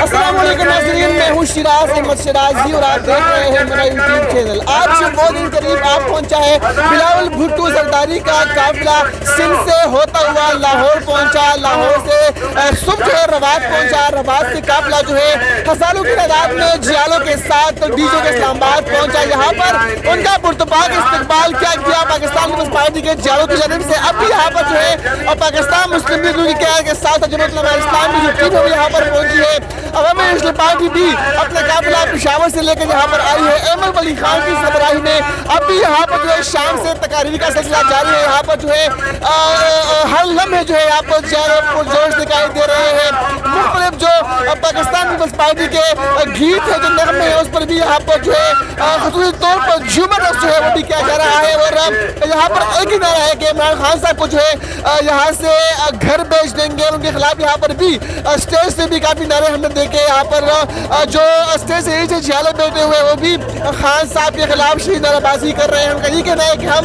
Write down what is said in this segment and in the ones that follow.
अस्सलाम वालेकुम नाज़रीन, मैं हूँ शिराज अहमद शिराजी और आप देख रहे हैं मेरा यूट्यूब चैनल। आज वो दिन करीब आप पहुँचा है। बिलावल भुट्टो जरदारी का काफिला सिंध से होता हुआ लाहौर पहुँचा। लाहौर से सुबह जो है रवात पहुँचा। रवात से काफिला जो है हज़ारों की तादाद में जियालों के साथ डीजे के इस्लामाबाद पहुँचा। यहाँ पर उनका पुरतपाक इस्तकबाल क्या किया पाकिस्तान पीपल्स पार्टी के जियालों की जानिब से। अब भी यहाँ पर जो है और पाकिस्तान मुस्लिम लीग के साथ जमात इस्लाम की जो टीम है यहाँ पर पहुँची है। अवामी नेशनल पार्टी भी अपना काफिला पेशावर से लेकर यहाँ पर आई है। अहमद वली खान की सरबराही में अब भी यहाँ पर जो है शाम से तकारीर का सिलसिला जारी है। यहाँ पर जो है हर लम्हे जो है यहाँ पर पुरजोश दिखाई दे रहे हैं। मुख्तलिफ जो पाकिस्तान पीपल्स पार्टी के गीत है, जो नगमे है, उस पर भी यहाँ पर जो है खसूसी तौर पर झूमर रक्स जो है वो भी किया जा रहा है। और यहाँ पर एक ही नारा है कि इमरान खान साहब को जो है यहाँ से घर भेज देंगे। उनके खिलाफ यहाँ पर भी स्टेज से भी काफी नारे हमने देखे। यहाँ पर जो स्टेज से नीचे जियाले बैठे हुए वो भी खान साहब के खिलाफ शहीद नाराबाजी कर रहे हैं। उनका ये कहना है कि हम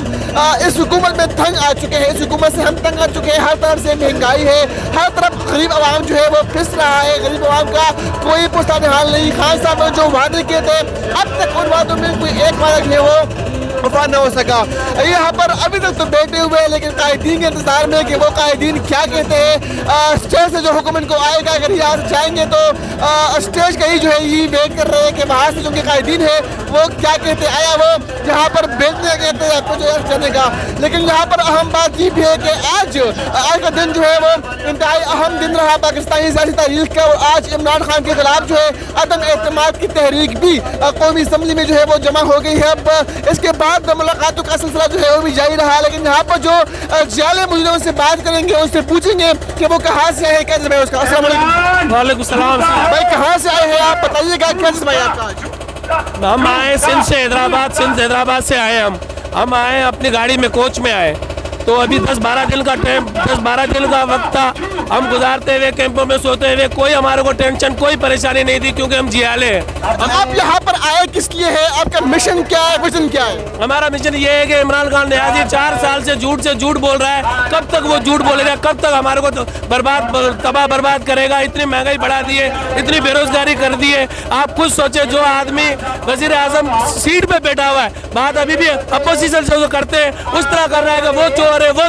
इस हुकूमत में तंग आ चुके हैं, इस हुकूमत से हम तंग आ चुके हैं। हर तरफ से महंगाई है, हर तरफ गरीब आवाम जो है वो पिस रहा है। गरीब आवाम का कोई पुरसान हाल नहीं। खान साहब ने जो वादे किए थे अब तक उन वादों में कोई एक वादा जो है वो वफा न हो सका। यहाँ पर अभी तक तो बैठे हुए हैं, लेकिन कायदीन के इंतजार में कि वो कायदीन क्या कहते हैं। स्टेज से जो हुक्म इनको आएगा, अगर यहाँ से जाएंगे तो स्टेज का ही जो है ये वेट कर रहे हैं कि वहाँ से जो उनके कायदीन है वो क्या कहते हैं। आया वो यहाँ पर बैठने कहते हैं आपको जो है चलने का। लेकिन यहाँ पर अहम बात ये भी है कि आज का दिन जो है वो इंतहाई अहम दिन रहा पाकिस्तानी सियासी तारीख का। और आज इमरान खान के खिलाफ जो है अदम एतमाद की तहरीक भी कौमी असम्बली में जो है वो जमा हो गई है। अब इसके बाद मुलाकातों का सिलसिला जो है वो भी जारी रहा। लेकिन यहाँ पर जो जियाले मुजरिमों से बात करेंगे, उनसे पूछेंगे कि वो कहाँ से आए हैं, क्या जज्बा है उसका। अस्सलाम वालेकुम। वालेकुम सलाम भाई, कहाँ से आए हैं आप, बताइएगा क्या जज्बा है आपका आज। हम आए सिंध से हैदराबाद से आए। हम आए अपनी गाड़ी में, कोच में आए। तो अभी 10-12 दिन का टाइम 10-12 दिन का वक्त था। हम गुजारते हुए कैंपों में सोते हुए, कोई हमारे को टेंशन कोई परेशानी नहीं थी, क्योंकि हम जियाले हैं। आप यहाँ पर आए किस लिए है, आपका मिशन क्या है, विजन क्या है? हमारा मिशन ये है कि इमरान खान नियाज़ी 4 साल से झूठ बोल रहा है। कब तक वो झूठ बोलेगा, कब तक हमारे को तबाह बर्बाद करेगा। इतनी महंगाई बढ़ा दी है, इतनी बेरोजगारी कर दी है। आप खुद सोचे, जो आदमी वजीर आजम सीट पे बैठा हुआ है, बात अभी भी अपोजिशन से जो करते हैं उस तरह कर रहा है कि वो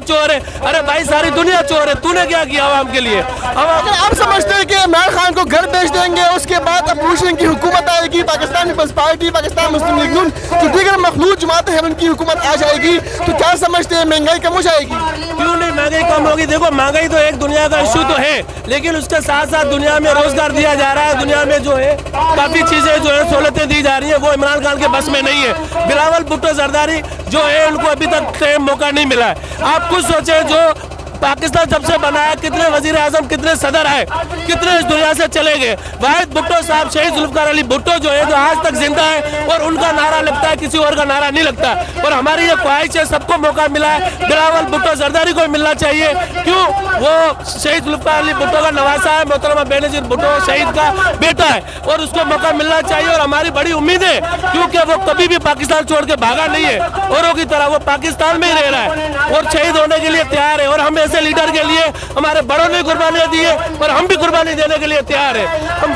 चोर है। अरे भाई, सारी दुनिया चोर है, तूने क्या किया आवाम के लिए? आप समझते हैं कि इमरान खान को घर भेज देंगे, उसके बाद अपोजिशन की हुकूमत आएगी, पाकिस्तान पीपल्स पार्टी, पाकिस्तान मुस्लिम लीग नून जो दीगर मखलूत जमातें हैं उनकी हुकूमत आ जाएगी, तो क्या समझते हैं महंगाई कम हो जाएगी? क्यों नहीं, महंगाई कम होगी। देखो, महंगाई तो एक दुनिया का इशू तो है, लेकिन उसके साथ साथ दुनिया में रोजगार दिया जा रहा है। दुनिया में जो है काफी चीजें जो है सहूलतें दी जा रही है, वो इमरान खान के बस में नहीं है। बिलावल भुट्टो जरदारी जो है, उनको अभी तक मौका नहीं मिला है। आप कुछ सोचे, जो पाकिस्तान जब से बना है, कितने वजीर आजम, कितने सदर आए, कितने इस दुनिया से चले गए। वाहिद भुट्टो साहब, शहीद जुल्फकार अली भुट्टो जो है, जो आज तक जिंदा है, और उनका नारा लगता है, किसी और का नारा नहीं लगता। और हमारी ये ख्वाहिश है, सबको मौका मिला है, बिलावल भुट्टो जरदारी को मिलना चाहिए। क्यों? वो शहीद जुल्फकार अली भुट्टो का नवासा है, मोहतरमा बेनजीर भुट्टो शहीद का बेटा है, और उसको मौका मिलना चाहिए। और हमारी बड़ी उम्मीद है, क्योंकि वो कभी भी पाकिस्तान छोड़ के भागा नहीं है, औरों की तरह वो पाकिस्तान में ही रह रहा है और शहीद होने के लिए तैयार है। और हम ऐसे लीडर के लिए हमारे बड़ों ने कुर्बानियां दी है, और हम भी कुर्बानी देने के लिए तैयार है। हम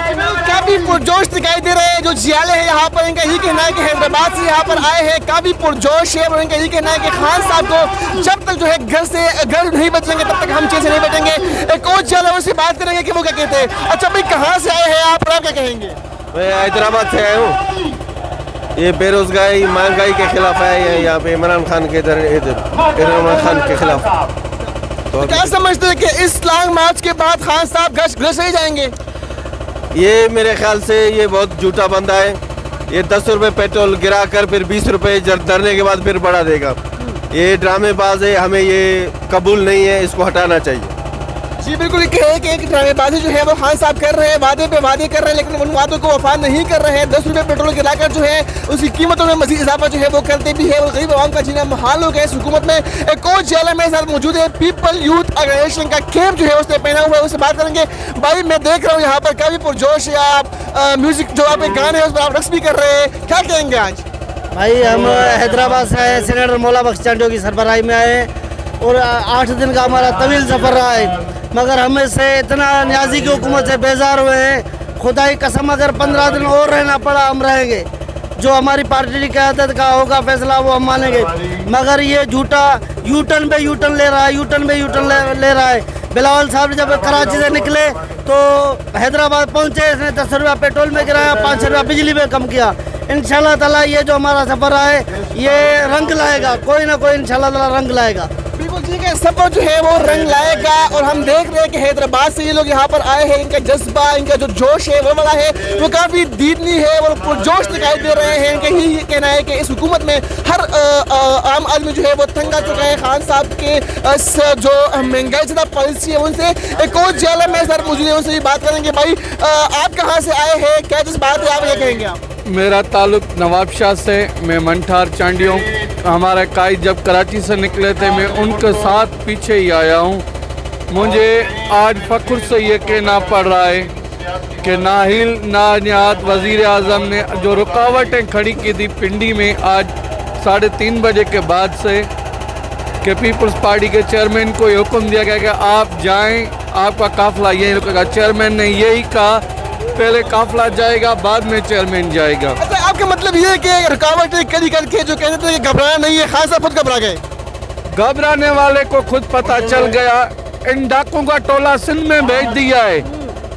काफी पुरजोश दिखाई दे रहे हैं जो जियाले हैं यहाँ पर। इनका ये कहना है कि हैदराबाद से यहाँ पर आए हैं, काफी पुरजोश है। और इनका ये कहना है कि खान साहब को जब तक जो है घर नहीं बचेंगे तब तक हम चीज से नहीं बैठेंगे। एक और जियाले उनसे बात करेंगे कि वो क्या कहते हैं। अच्छा भाई, कहाँ से आए हैं आप, क्या कहेंगे? मैं हैदराबाद से आया हूँ। ये बेरोजगारी महंगाई के खिलाफ आए हैं यहाँ पे, इमरान खान के इमरान खान के खिलाफ। तो क्या समझते हैं कि इस लॉन्ग मार्च के बाद खान साहब घर से ही जाएंगे? ये मेरे ख्याल से ये बहुत झूठा बंदा है। ये 10 रुपये पेट्रोल गिरा कर फिर 20 रुपये धरने के बाद फिर बढ़ा देगा। ये ड्रामेबाज है, हमें ये कबूल नहीं है, इसको हटाना चाहिए। जी बिल्कुल, एक ड्रामेबाजी जो है वो खान साहब कर रहे हैं, वादे पे वादे कर रहे हैं, लेकिन उन वादों को वफा नहीं कर रहे हैं। 10 रुपये पेट्रोल गिराकर जो है उसकी कीमतों में मजीद इजाफा जो है वो करते भी है। और गरीब आवाम का जीना मुहाल हो गया इस हुकूमत में। एक और जिला मेरे साथ मौजूद है, पीपल यूथ ऑर्गेनाइजेशन का कैप जो है उसने पहना हुआ है, उससे बात करेंगे। भाई, मैं देख रहा हूँ यहाँ पर काफी पुरजोश है, आप म्यूजिक जो आप गाने हैं उस पर आप रक्स भी कर रहे हैं, क्या कहेंगे आज? भाई, हम हैदराबाद से आए, सेनेटर मौला बख्श चांडो की सरबराही में आए, और 8 दिन का हमारा तवील सफ़र रहा है, मगर हमें से इतना नियाज़ी की हुकूमत से बेजार हुए हैं खुदा की कसम अगर 15 दिन और रहना पड़ा हम रहेंगे। जो हमारी पार्टी की क़यादत का होगा फैसला वो हम मानेंगे। मगर ये झूठा यूटर्न पे यूटर्न ले रहा है, यूटर्न पे यूटर्न ले रहा है। बिलावल साहब जब कराची से निकले तो हैदराबाद पहुंचे, इसने 10 रुपया पेट्रोल में गिराया, 5 रुपया बिजली में कम किया। इंशाल्लाह ताला ये जो हमारा सफ़र है ये रंग लाएगा, कोई ना कोई इंशाल्लाह ताला रंग लाएगा। बिल्कुल ठीक है, सफर जो है वो रंग लाएगा। और हम देख रहे हैं कि हैदराबाद से ये लोग यहाँ पर आए हैं, इनका जज्बा, इनका जो जोश है वो बड़ा है, वो काफ़ी दीदनी है, वो पुरजोश दिखाई दे रहे हैं। इनका यही कहना है कि इस हुकूमत में हर आम आदमी जो है वो तंग आ चुका है खान साहब के जो महंगाई ज़्यादा पॉलिसी है उनसे। एक और जिला में सर मौजूद है, उनसे भी बात करेंगे। भाई आप कहाँ से आए हैं, क्या जज्बात है, आप ये कहेंगे आप? मेरा ताल्लुक नवाबशाह से, मैं मंठार चांडियों, हमारे कायद जब कराची से निकले थे मैं उनके साथ पीछे ही आया हूँ। मुझे आज फ़ख्र से ये कहना पड़ रहा है कि नाहिल नानियात वज़ीर आज़म ने जो रुकावटें खड़ी की थी पिंडी में आज 3:30 बजे के बाद से, कि पीपल्स पार्टी के चेयरमैन को ये हुक्म दिया गया कि आप जाएं, आपका काफ़िला यहीं रुकेगा। चेयरमैन ने यही कहा पहले काफिला जाएगा बाद में चेयरमैन जाएगा। अच्छा, आपका मतलब ये है कि रुकावटें खड़ी करके जो कहते थे कि घबराना नहीं है, खान साहब खुद घबरा गए? घबराने वाले को खुद पता चल गया। इन डाकुओं का टोला सिंध में भेज दिया है।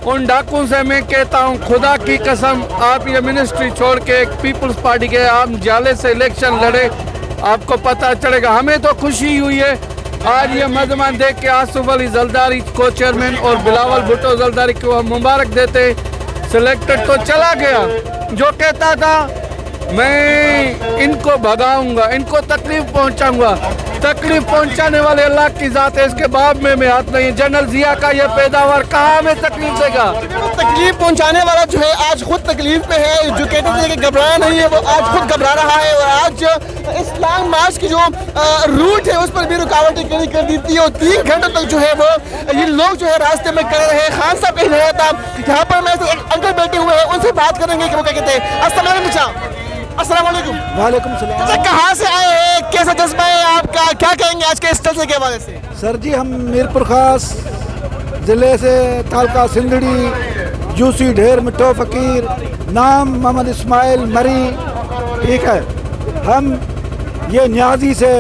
उन डाकुओं से मैं कहता हूँ खुदा की कसम, आप ये मिनिस्ट्री छोड़ के एक पीपल्स पार्टी के आप जाले से इलेक्शन लड़े, आपको पता चलेगा। हमें तो खुशी हुई है आज ये मजमान देख के आसिफ अली जरदारी को चेयरमैन और बिलावल भुट्टो जरदारी को हम मुबारक देते। सिलेक्टेड तो चला गया, जो कहता था मैं इनको भगाऊंगा, इनको तकलीफ पहुंचाऊंगा। तकलीफ पहुंचाने वाले अल्लाह की ज़ात है, इसके बाप में हाथ नहीं है। जनरल जिया का ये पैदावार कहाँ हमें तकलीफ देगा? तकलीफ पहुंचाने वाला जो है आज खुद तकलीफ में है। जो कहते थे कि घबराना नहीं है वो आज खुद घबरा रहा है। और आज इस्लाम मार्च की जो रूट है उस पर भी रुकावटें खड़ी कर दी थी और 3 घंटों तक जो है वो ये लोग जो है रास्ते में कर रहे हैं। खान साहब कहीं रहा था, यहाँ पर मैं एक अंकल बैठे हुए हैं, उनसे बात करेंगे कि वो क्या कहते हैं। अस्सलाम वालेकुम। वालेकुम सलाम। अच्छा, कहाँ से आए हैं, कैसा जज्बा है आपका, क्या कहेंगे आज के इस जलसे के हवाले से? सर जी हम मीरपुर खास ज़िले से, तालका सिंधड़ी, यूसी ढेर मिठो फ़कीर, नाम मोहम्मद इस्माइल मरी। ठीक है, हम ये न्याजी से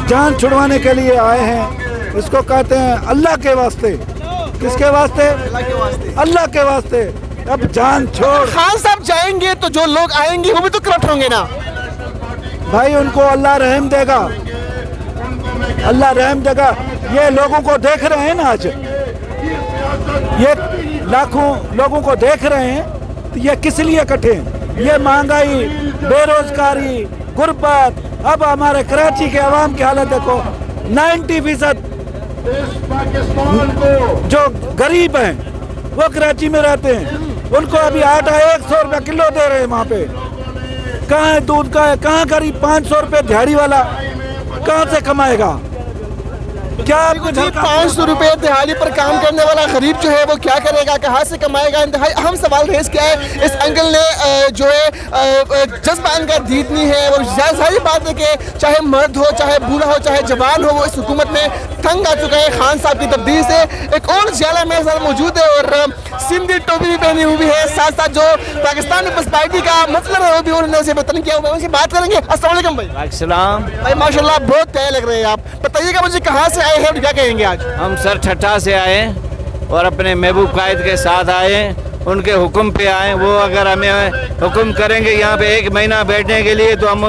जान छुड़वाने के लिए आए हैं। इसको कहते हैं अल्लाह के वास्ते। किसके वास्ते? अल्लाह के वास्ते। अब जान छोड़। खान साहब जाएंगे तो जो लोग आएंगे वो भी तो करप्ट होंगे ना भाई, उनको अल्लाह रहम देगा, अल्लाह रहम देगा। ये लोगों को देख रहे हैं ना, आज ये लाखों लोगों को देख रहे हैं, तो ये किस लिए इकट्ठे हैं? ये महंगाई, बेरोजगारी, गुर्बत। अब हमारे कराची के अवाम की हालत देखो, 90% जो गरीब हैं वो कराची में रहते हैं, उनको अभी आटा 100 रुपया किलो दे रहे हैं वहाँ पे। कहाँ है दूध का है, कहाँ गरीब 500 रुपये दिहाड़ी वाला कहाँ से कमाएगा? क्या 500 रुपए दिहाड़ी पर काम करने वाला गरीब जो है वो क्या करेगा, कहाँ से कमाएगा? इंतहाई अहम सवाल रेस किया है इस अंकल ने। जो है जज्बा इनका दीदनी है। और जाहिर बात है कि चाहे मर्द हो, चाहे बूढ़ा हो, चाहे जवान हो, वो इस हुकूमत में तंग आ चुका है खान साहब की तब्दील से। एक और जिला मेरे साथ मौजूद है और सिंधी टोपी भी पहनी हुई है, साथ साथ जो पाकिस्तान पीपल्स पार्टी का मतलब है वो भी उन्होंने उसे बतन किया हुआ है। उनसे बात करेंगे। अस्सलाम वालेकुम भाई। अस्सलाम भाई माशाल्लाह बहुत प्यारे लग रहे हैं आप। बताइएगा मुझे कहाँ से आए हैं और क्या कहेंगे आज? हम सर ठट्ठा से आए और अपने महबूब कायद के साथ आए, उनके हुक्म पे आए। वो अगर हमें हुक्म करेंगे यहाँ पे 1 महीना बैठने के लिए तो हम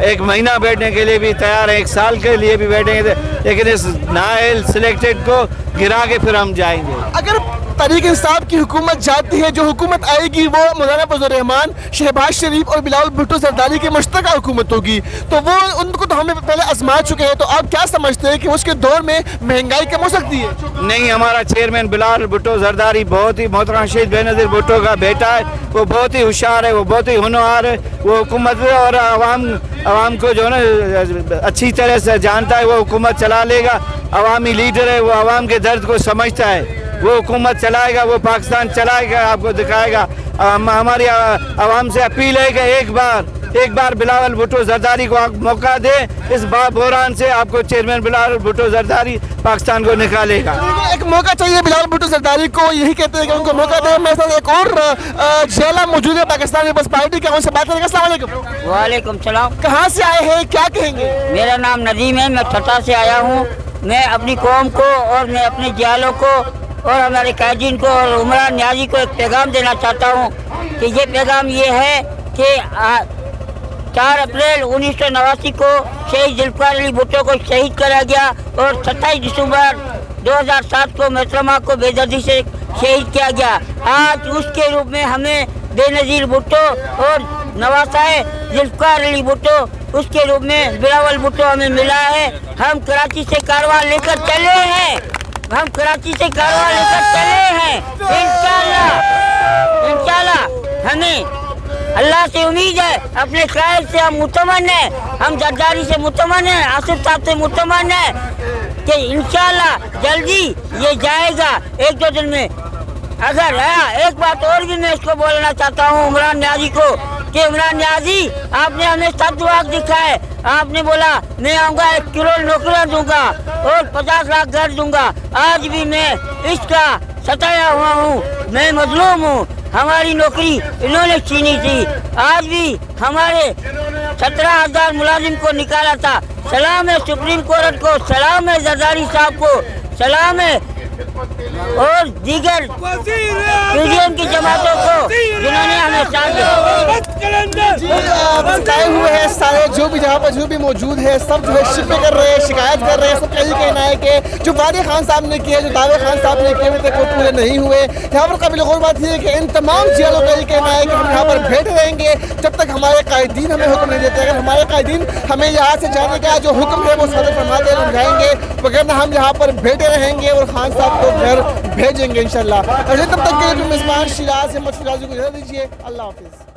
1 महीना बैठने के लिए भी तैयार हैं, 1 साल के लिए भी बैठेंगे, लेकिन इस नाअहल सिलेक्टेड को गिरा के फिर हम जाएंगे। अगर तहरीक इंसाफ की हुकूमत जाती है, जो हुकूमत आएगी वो मौलाना फजल रहमान, शहबाज शरीफ और बिलावल भुट्टो जरदारी की मुश्तरका हुकूमत होगी, तो वो उनको तो हमें पहले आजमा चुके हैं। तो आप क्या समझते हैं कि उसके दौर में महंगाई कम हो सकती है? नहीं, हमारा चेयरमैन बिलावल भुट्टो जरदारी बहुत ही मोहतरम शहीद बेनज़ीर भुट्टो का बेटा है, वो बहुत ही होशियार है, वो बहुत ही होनहार है, वो हुकूमत और आवाम को जो है ना अच्छी तरह से जानता है, वो हुकूमत चला लेगा। अवामी लीडर है, वो आवाम के दर्द को समझता है, वो हुकूमत चलाएगा, वो पाकिस्तान चलाएगा, आपको दिखाएगा। हमारी आवाम से अपील है कि एक बार एक बार बिलावल भुट्टो जरदारी को आप मौका दें। इस बहरान से आपको चेयरमैन बिलावल भुट्टो जरदारी पाकिस्तान को निकालेगा। एक मौका चाहिए बिलावल भुट्टो जरदारी को, यही कहते हैं कि उनको मौका दें। मेरे साथ एक और चेला मौजूद है पाकिस्तान पीपल्स पार्टी के, उनसे बात करेंगे। अस्सलाम वालेकुम। वालेकुम सलाम। कहाँ से आए हैं, क्या कहेंगे? मेरा नाम नदीम है, मैं ठट्टा से आया हूँ। मैं अपनी कौम को और मैं अपने जियालों को और हमारे कैदीन को और उमरान न्याजी को एक पैगाम देना चाहता हूँ कि ये पैगाम ये है कि 4 अप्रैल 1989 को शहीद जुल्फ़िकार अली भुट्टो को शहीद करा गया और 27 दिसंबर 2007 को मोहतरमा को बेदर्दी से शहीद किया गया। आज उसके रूप में हमें बेनज़ीर भुट्टो और नवासाए जुल्फ़िकार अली भुट्टो उसके रूप में बिलावल भुट्टो हमें मिला है। हम कराची से कारवां लेकर चले हैं, हम कराची से कारवां लेकर चले हैं। इंशाल्लाह हमें अल्लाह से उम्मीद है, अपने कायद से हम मुतमन हैं, हम जरदारी से मुतमन हैं, आसिफ साहब से मुतमन हैं कि इंशाल्लाह जल्दी ये जाएगा 1-2 दिन में। अगर एक बात और भी मैं इसको बोलना चाहता हूँ उमरान न्याजी को कि इमरान न्याजी आपने हमें सद्वाक दिखा है। आपने बोला मैं आऊँगा 1 करोड़ नौकरियाँ दूंगा और 50 लाख घर दूंगा। आज भी मैं इसका सताया हुआ हूँ, मैं मजलूम हूँ। हमारी नौकरी इन्होंने छीनी थी। आज भी हमारे 17,000 मुलाजिम को निकाला था। सलाम है सुप्रीम कोर्ट को, सलाम है जरदारी साहब को, सलाम है और दीगर पीडीएम की जमातों को जिन्होंने हमें साथ बताए हुए हैं। सारे जो भी जहाँ पर जो भी मौजूद है सब जो है शिपे कर रहे हैं, शिकायत कर रहे हैं। सब यही कहना है कि जो वादे खान साहब ने किए, जो दावे खान साहब ने किए, अभी तक वो पूरे नहीं हुए। यहाँ पर काबिल गौर बात यह है कि इन तमाम जेलों का ये कहना है कि हम यहाँ पर बैठे रहेंगे जब तक हमारे कायदीन हमें हुक्म नहीं देते। अगर हमारे कायदीन हमें यहाँ से जाने का जो हुक्म है वो सदर फरमाते हम जाएंगे, वगैरह हम यहाँ पर बैठे रहेंगे और खान साहब को घर भेजेंगे इंशाल्लाह। तब तक के लिए मेजबान शिराज अहमद शिराजी को इजाज़त दीजिए। अल्लाह हाफिज़।